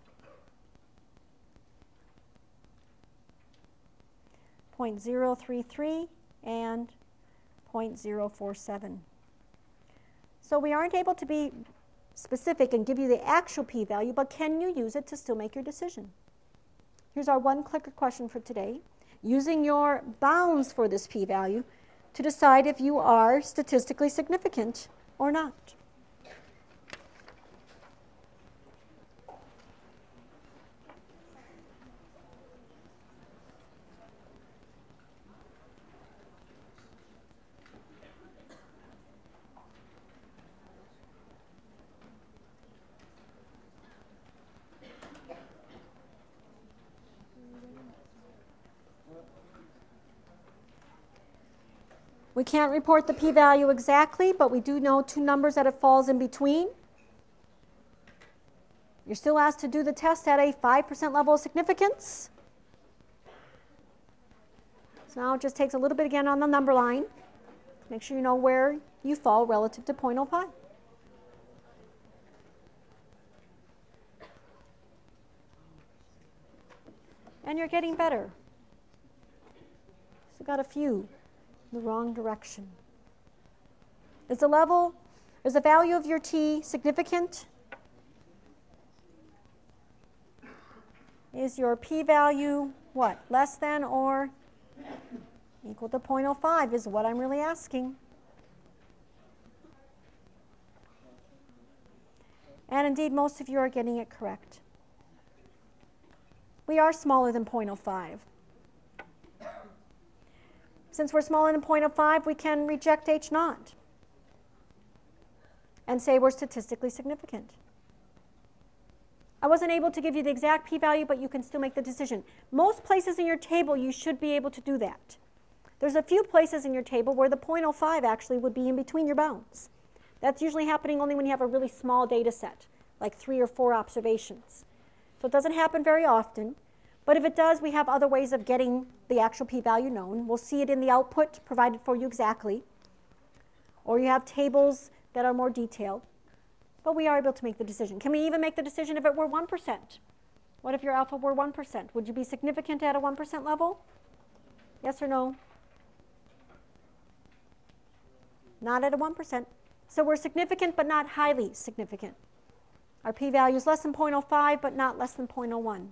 0.033 and 0.047. So we aren't able to be specific and give you the actual p-value, but can you use it to still make your decision? Here's our one-clicker question for today. Using your bounds for this p-value, to decide if you are statistically significant or not. We can't report the p-value exactly, but we do know two numbers that it falls in between. You're still asked to do the test at a 5% level of significance. So now it just takes a little bit again on the number line. Make sure you know where you fall relative to 0.05. And you're getting better. So got a few in the wrong direction. Is the value of your t significant? Is your p-value what? Less than or equal to 0.05 is what I'm really asking. And indeed, most of you are getting it correct. We are smaller than 0.05. Since we're smaller than 0.05, we can reject H naught and say we're statistically significant. I wasn't able to give you the exact p-value, but you can still make the decision. Most places in your table, you should be able to do that. There's a few places in your table where the 0.05 actually would be in between your bounds. That's usually happening only when you have a really small data set, like 3 or 4 observations. So it doesn't happen very often. But if it does, we have other ways of getting the actual p-value known. We'll see it in the output provided for you exactly. Or you have tables that are more detailed. But we are able to make the decision. Can we even make the decision if it were 1%? What if your alpha were 1%? Would you be significant at a 1% level? Yes or no? Not at a 1%. So we're significant but not highly significant. Our p-value is less than 0.05 but not less than 0.01.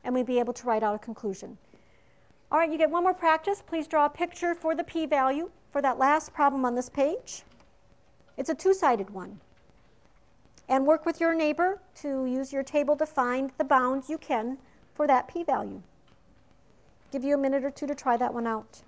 And we'd be able to write out a conclusion. All right, you get one more practice. Please draw a picture for the p-value for that last problem on this page. It's a two-sided one. And work with your neighbor to use your table to find the bounds you can for that p-value. Give you a minute or two to try that one out.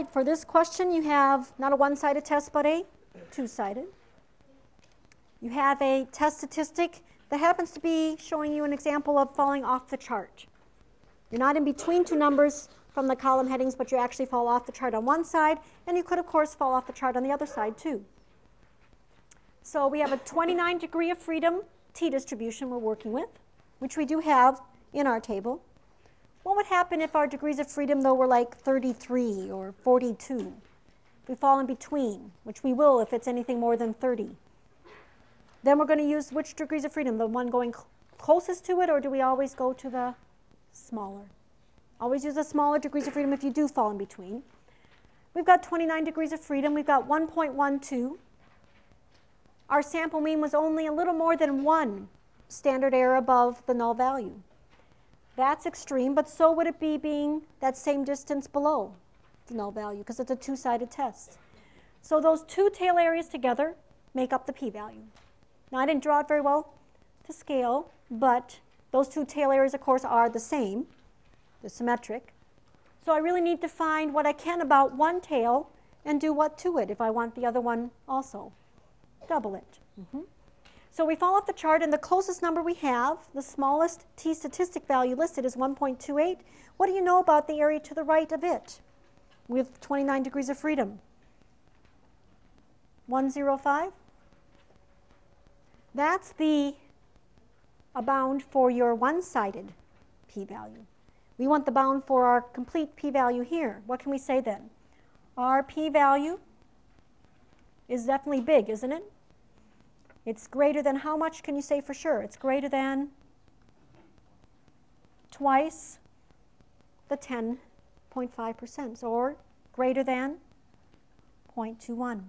right, for this question you have not a one-sided test but a two-sided. You have a test statistic that happens to be showing you an example of falling off the chart. You're not in between two numbers from the column headings, but you actually fall off the chart on one side, and you could, of course, fall off the chart on the other side, too. So we have a 29 degree of freedom t-distribution we're working with, which we do have in our table. What would happen if our degrees of freedom, though, were like 33 or 42? If we fall in between, which we will if it's anything more than 30. Then we're going to use which degrees of freedom? The one going closest to it, or do we always go to the smaller? Always use the smaller degrees of freedom if you do fall in between. We've got 29 degrees of freedom. We've got 1.12. Our sample mean was only a little more than 1 standard error above the null value. That's extreme, but so would it be being that same distance below the null value, because it's a two-sided test. So those two tail areas together make up the p-value. Now, I didn't draw it very well to scale, but those two tail areas, of course, are the same. They're symmetric. So I really need to find what I can about one tail and do what to it if I want the other one also. Double it. So we fall off the chart, and the closest number we have, the smallest t-statistic value listed, is 1.28. What do you know about the area to the right of it with 29 degrees of freedom? 105? That's the bound for your one-sided p-value. We want the bound for our complete p-value here. What can we say then? Our p-value is definitely big, isn't it? It's greater than how much can you say for sure? It's greater than twice the 10.5%, or greater than 0.21.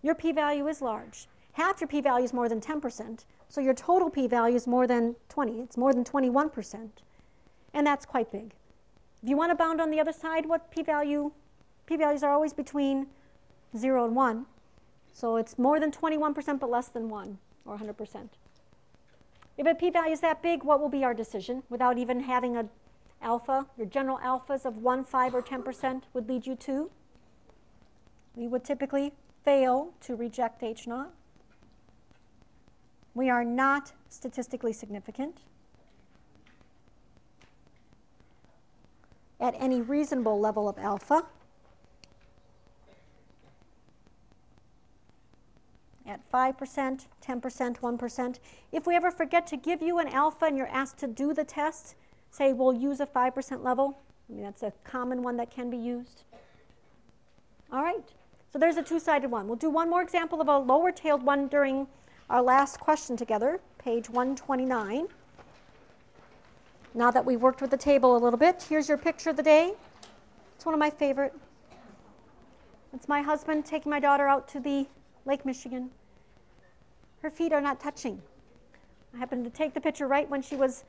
Your p-value is large. Half your p-value is more than 10%, so your total p-value is more than 20. It's more than 21%, and that's quite big. If you want to bound on the other side, what p-value? P-values are always between 0 and 1, so it's more than 21% but less than 1, or 100%. If a p-value is that big, what will be our decision? Without even having an alpha, your general alphas of 1, 5, or 10% would lead you to? We would typically fail to reject H0. We are not statistically significant at any reasonable level of alpha. At 5%, 10%, 1%. If we ever forget to give you an alpha and you're asked to do the test, say we'll use a 5% level. I mean, that's a common one that can be used. All right, so there's a two-sided one. We'll do one more example of a lower-tailed one during our last question together, page 129. Now that we've worked with the table a little bit, here's your picture of the day. It's one of my favorite. It's my husband taking my daughter out to the Lake Michigan. Her feet are not touching. I happened to take the picture right when she was,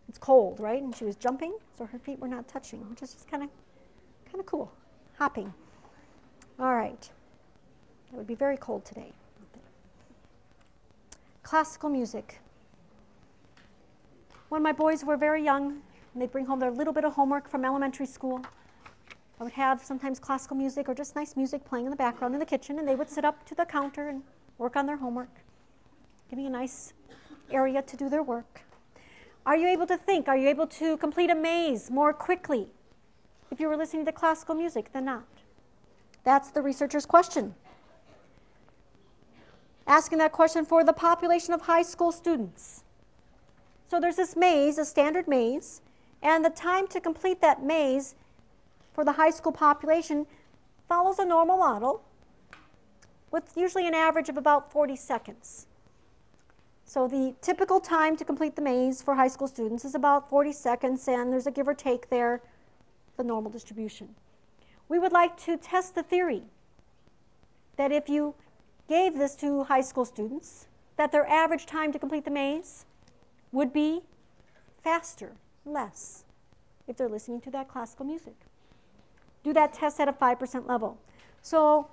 it's cold, right? And she was jumping, so her feet were not touching, which is just kind of cool, hopping. All right. It would be very cold today. Classical music. When my boys were very young, and they'd bring home their little bit of homework from elementary school, I would have sometimes classical music or just nice music playing in the background in the kitchen, and they would sit up to the counter and work on their homework, giving a nice area to do their work. Are you able to think? Are you able to complete a maze more quickly if you were listening to classical music than not? That's the researcher's question. Asking that question for the population of high school students. So there's this maze, a standard maze, and the time to complete that maze for the high school population follows a normal model with usually an average of about 40 seconds. So the typical time to complete the maze for high school students is about 40 seconds, and there's a give or take there, the normal distribution. We would like to test the theory that if you gave this to high school students, that their average time to complete the maze would be faster, less, if they're listening to that classical music. Do that test at a 5% level. So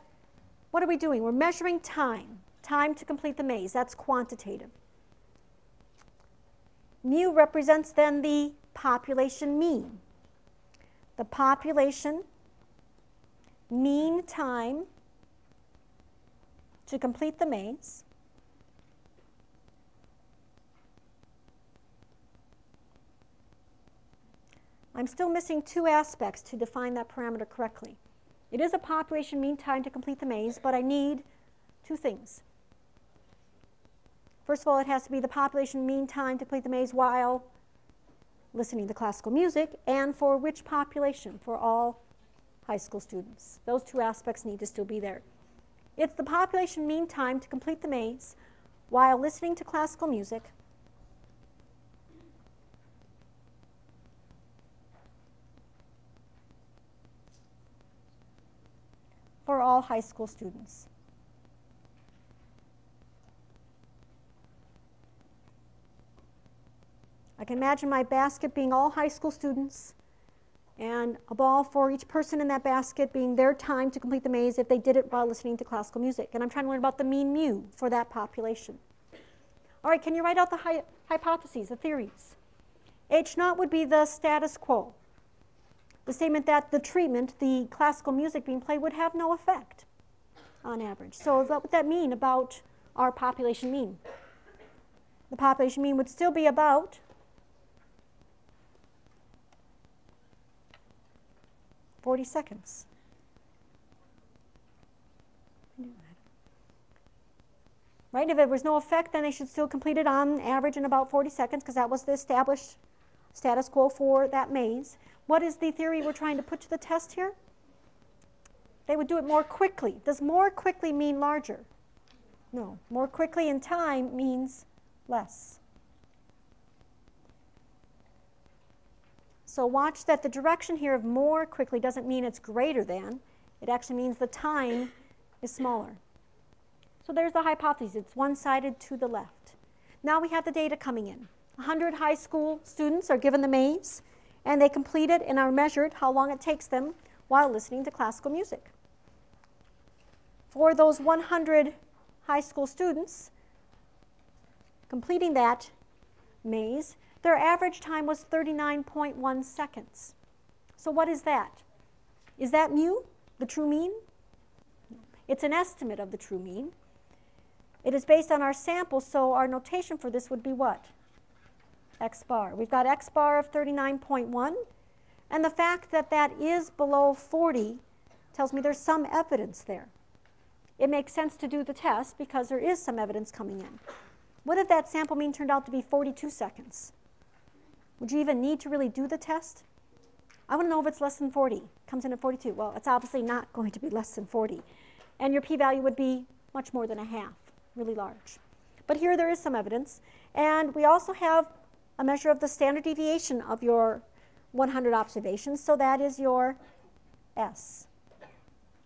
what are we doing? We're measuring time to complete the maze. That's quantitative. Mu represents then the population mean. the population mean time to complete the maze I'm still missing two aspects to define that parameter correctly. It is a population mean time to complete the maze, but I need two things. First of all, it has to be the population mean time to complete the maze while listening to classical music, and for which population? For all high school students. Those two aspects need to still be there. It's the population mean time to complete the maze while listening to classical music for all high school students. I can imagine my basket being all high school students and a ball for each person in that basket being their time to complete the maze if they did it while listening to classical music. And I'm trying to learn about the mean mu for that population. All right, can you write out the hypotheses, the theories? H0 would be the status quo. The statement that the treatment, the classical music being played, would have no effect on average. So what would that mean about our population mean? The population mean would still be about 40 seconds. Right? If there was no effect, then they should still complete it on average in about 40 seconds, because that was the established status quo for that maze. What is the theory we're trying to put to the test here? They would do it more quickly. Does more quickly mean larger? No. More quickly in time means less. So watch that the direction here of more quickly doesn't mean it's greater than. It actually means the time is smaller. So there's the hypothesis. It's one-sided to the left. Now we have the data coming in. 100 high school students are given the maze, and they complete it and are measured how long it takes them while listening to classical music. For those 100 high school students completing that maze, their average time was 39.1 seconds. So what is that? Is that mu, the true mean? It's an estimate of the true mean. It is based on our sample, so our notation for this would be what? X bar. We've got X bar of 39.1, and the fact that that is below 40 tells me there's some evidence there. It makes sense to do the test because there is some evidence coming in. What if that sample mean turned out to be 42 seconds? Would you even need to really do the test? I want to know if it's less than 40. Comes in at 42. Well, it's obviously not going to be less than 40. And your p-value would be much more than a half, really large. But here there is some evidence. And we also have a measure of the standard deviation of your 100 observations. So that is your S,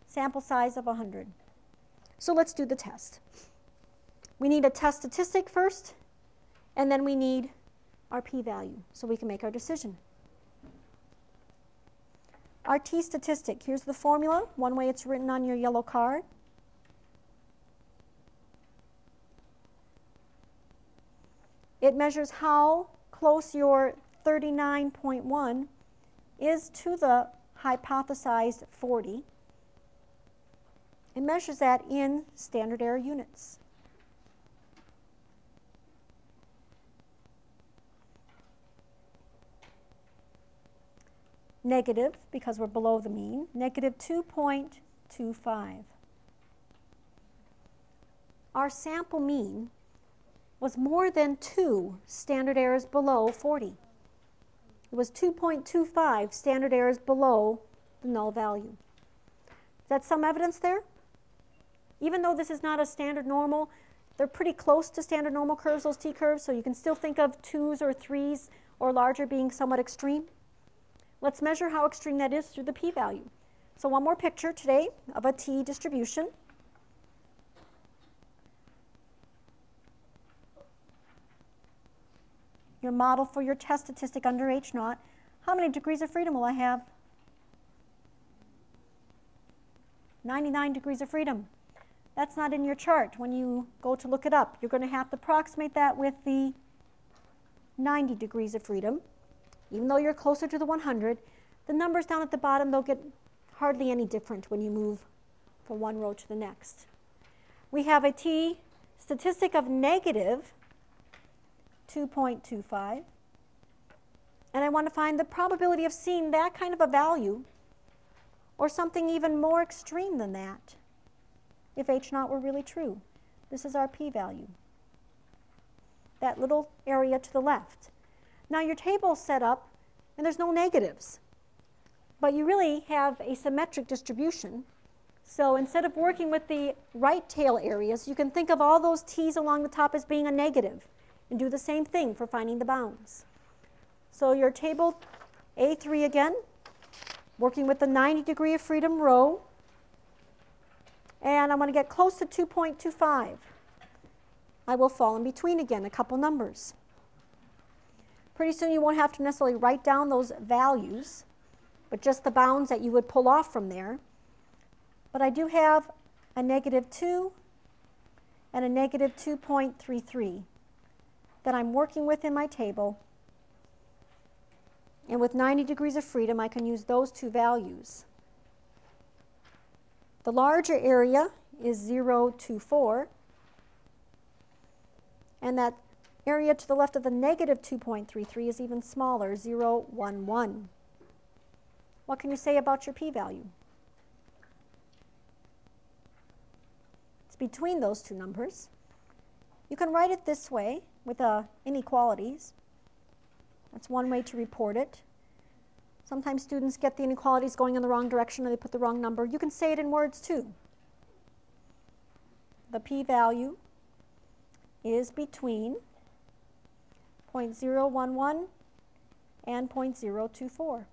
sample size of 100. So let's do the test. We need a test statistic first, and then we need our p-value so we can make our decision. Our t-statistic, here's the formula, one way it's written on your yellow card. It measures how close your 39.1 is to the hypothesized 40. It measures that in standard error units. Negative, because we're below the mean, negative 2.25. Our sample mean was more than 2 standard errors below 40. It was 2.25 standard errors below the null value. Is that some evidence there? Even though this is not a standard normal, they're pretty close to standard normal curves, those t-curves, so you can still think of 2s or 3s or larger being somewhat extreme. Let's measure how extreme that is through the p-value. So one more picture today of a t distribution. Your model for your test statistic under H0. How many degrees of freedom will I have? 99 degrees of freedom. That's not in your chart. When you go to look it up, you're going to have to approximate that with the 90 degrees of freedom. Even though you're closer to the 100, The numbers down at the bottom, they'll get hardly any different when you move from one row to the next. We have a t statistic of negative 2.25. And I want to find the probability of seeing that kind of a value or something even more extreme than that if h naught were really true. This is our p-value, that little area to the left. Now your table's set up and there's no negatives, but you really have a symmetric distribution. So instead of working with the right tail areas, you can think of all those t's along the top as being a negative and do the same thing for finding the bounds. So your table A3 again, working with the 90 degree of freedom row, and I'm going to get close to 2.25. I will fall in between again, a couple numbers. Pretty soon you won't have to necessarily write down those values, but just the bounds that you would pull off from there. But I do have a negative 2 and a negative 2.33 that I'm working with in my table. And with 90 degrees of freedom, I can use those two values. The larger area is 0 to 4. And that area to the left of the negative 2.33 is even smaller, 0, 1, 1. What can you say about your p-value? It's between those two numbers. You can write it this way with inequalities. That's one way to report it. Sometimes students get the inequalities going in the wrong direction or they put the wrong number. You can say it in words too. The p-value is between 0.011 and 0.024.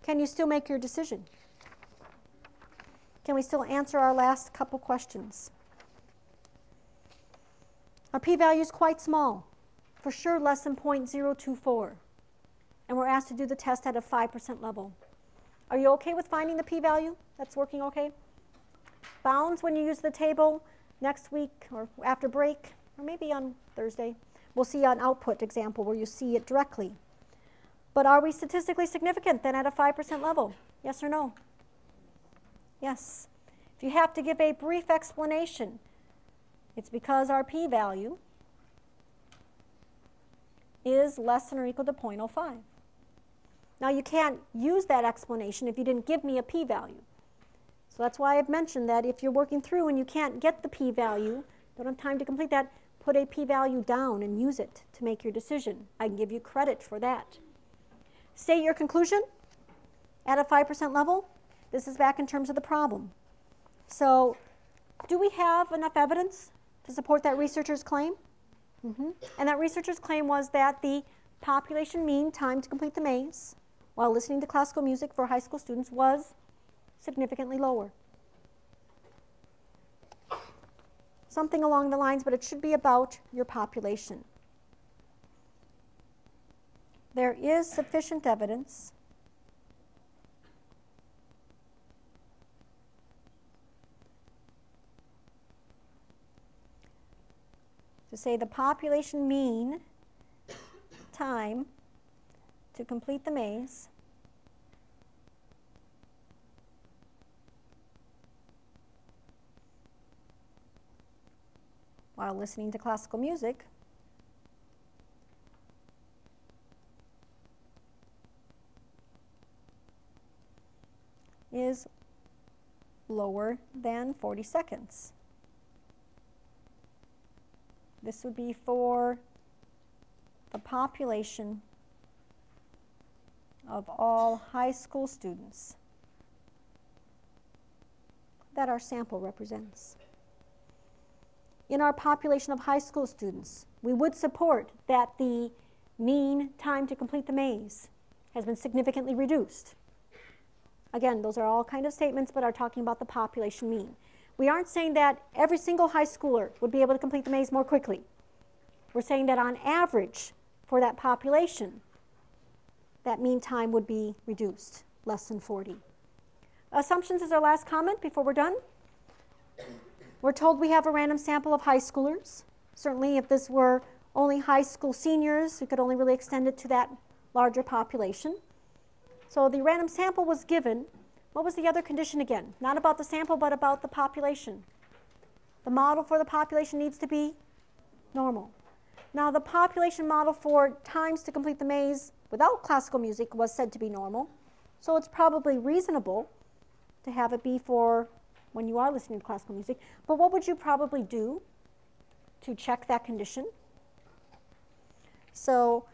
Can you still make your decision? Can we still answer our last couple questions? Our p-value is quite small, for sure less than 0.024. And we're asked to do the test at a 5% level. Are you okay with finding the p-value? That's working okay? Bounds when you use the table next week or after break, or maybe on Thursday. We'll see an output example where you see it directly. But are we statistically significant then at a 5% level? Yes or no? Yes. If you have to give a brief explanation, it's because our p-value is less than or equal to 0.05. Now you can't use that explanation if you didn't give me a p-value. So that's why I've mentioned that if you're working through and you can't get the p-value, don't have time to complete that, put a p-value down and use it to make your decision. I can give you credit for that. State your conclusion at a 5% level. This is back in terms of the problem. So do we have enough evidence to support that researcher's claim? And that researcher's claim was that the population mean time to complete the maze while listening to classical music for high school students was significantly lower. Something along the lines, but it should be about your population. There is sufficient evidence to say the population mean time to complete the maze while listening to classical music is lower than 40 seconds. This would be for the population of all high school students that our sample represents. In our population of high school students, we would support that the mean time to complete the maze has been significantly reduced. Again, those are all kind of statements, but are talking about the population mean. We aren't saying that every single high schooler would be able to complete the maze more quickly. We're saying that on average, for that population, that mean time would be reduced, less than 40. Assumptions is our last comment before we're done. We're told we have a random sample of high schoolers. Certainly, if this were only high school seniors, we could only really extend it to that larger population. So the random sample was given. What was the other condition again? Not about the sample, but about the population. The model for the population needs to be normal. Now, the population model for times to complete the maze without classical music was said to be normal. So it's probably reasonable to have it be for when you are listening to classical music. But what would you probably do to check that condition? So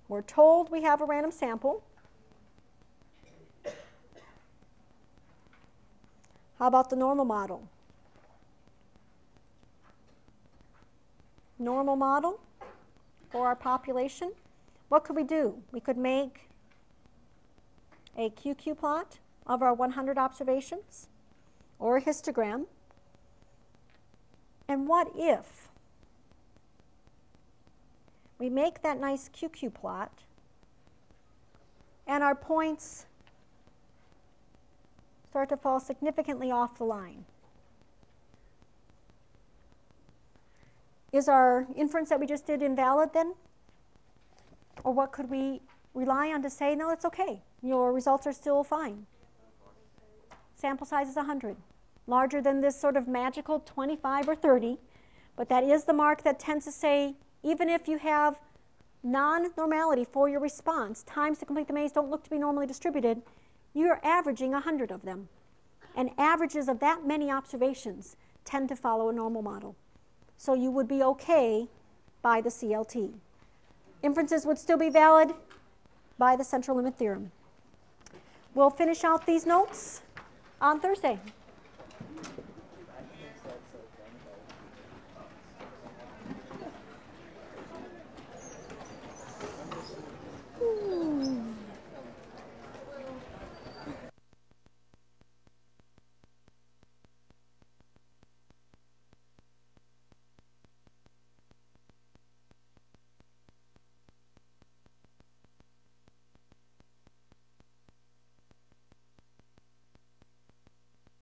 we're told we have a random sample. How about the normal model? Normal model for our population. What could we do? We could make a QQ plot of our 100 observations or a histogram. And what if we make that nice QQ plot and our points start to fall significantly off the line? Is our inference that we just did invalid then? Or what could we rely on to say, no, it's okay, your results are still fine? Sample size is 100, larger than this sort of magical 25 or 30, but that is the mark that tends to say, even if you have non-normality for your response, times to complete the maze don't look to be normally distributed, you're averaging 100 of them. And averages of that many observations tend to follow a normal model. So you would be okay by the CLT. Inferences would still be valid by the central limit theorem. We'll finish out these notes on Thursday.